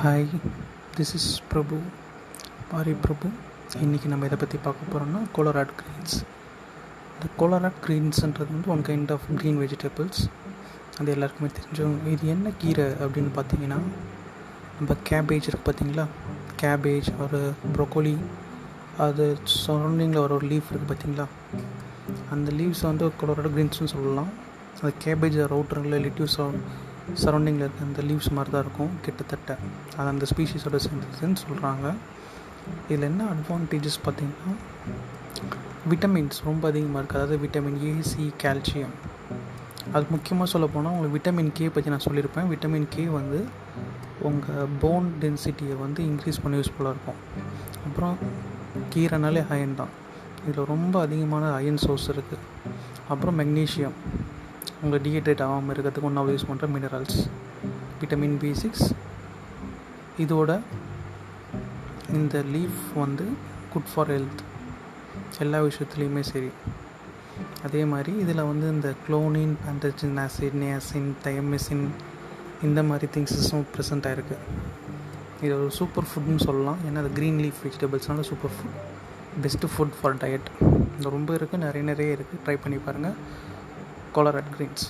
Hi, this is பிரபு, பாரி பிரபு. இன்றைக்கி நம்ம இதை பற்றி பார்க்க போகிறோம்னா கொலராட் க்ரீன்ஸ். இந்த கொலராட் க்ரீன்ஸுன்றது வந்து one kind of green vegetables. அது எல்லாருக்குமே தெரிஞ்சவங்க. இது என்ன கீரை அப்படின்னு பார்த்தீங்கன்னா, நம்ம கேபேஜ் இருக்குது பார்த்தீங்களா, கேபேஜ் ஒரு ப்ரொக்கோலி, அது சரௌண்டிங்கில் ஒரு லீஃப் இருக்குது பார்த்தீங்களா, அந்த லீவ்ஸை வந்து கொலராட் க்ரீன்ஸ்னு சொல்லலாம். அது கேபேஜ் ரவுட்டரில் லிட்டிவ் சரௌண்டிங்கில் இருக்க அந்த லீவ்ஸ் மாதிரி தான் இருக்கும் கிட்டத்தட்ட. அது அந்த ஸ்பீஷீஸோட சேர்ந்துன்னு சொல்கிறாங்க. இதில் என்ன அட்வான்டேஜஸ் பார்த்திங்கன்னா, விட்டமின்ஸ் ரொம்ப அதிகமாக இருக்குது. அதாவது விட்டமின் ஏ, சி, கால்சியம். அது முக்கியமாக சொல்ல போனால் உங்களுக்கு விட்டமின் கே பற்றி நான் சொல்லியிருப்பேன். விட்டமின் கே வந்து உங்கள் போன் டென்சிட்டியை வந்து இன்க்ரீஸ் பண்ண யூஸ்ஃபுல்லாக இருக்கும். அப்புறம் கீரைனாலே அயன் தான். இதில் ரொம்ப அதிகமான அயன் சோர்ஸ் இருக்குது. அப்புறம் மெக்னீஷியம், உங்கள் டீஹைட்ரேட் ஆகாமல் இருக்கிறதுக்கு ஒன்றாவது யூஸ் பண்ணுற மினரல்ஸ். Vitamin B6. இதோட இந்த லீஃப் வந்து குட் ஃபார் ஹெல்த் எல்லா விஷயத்துலேயுமே சரி. அதே மாதிரி இதில் வந்து இந்த குளோனின், ஆண்ட்ரஜன் ஆசிட், நியாசின், தயமிசின், இந்த மாதிரி திங்ஸஸும் ப்ரெசென்ட் ஆகிருக்கு. இது ஒரு சூப்பர் ஃபுட்னு சொல்லலாம். ஏன்னா அது க்ரீன் லீஃப் வெஜிடபிள்ஸ்னால super food, best food for diet. இது ரொம்ப இருக்குது, நிறைய இருக்குது. ட்ரை பண்ணி பாருங்கள். Collard Greens.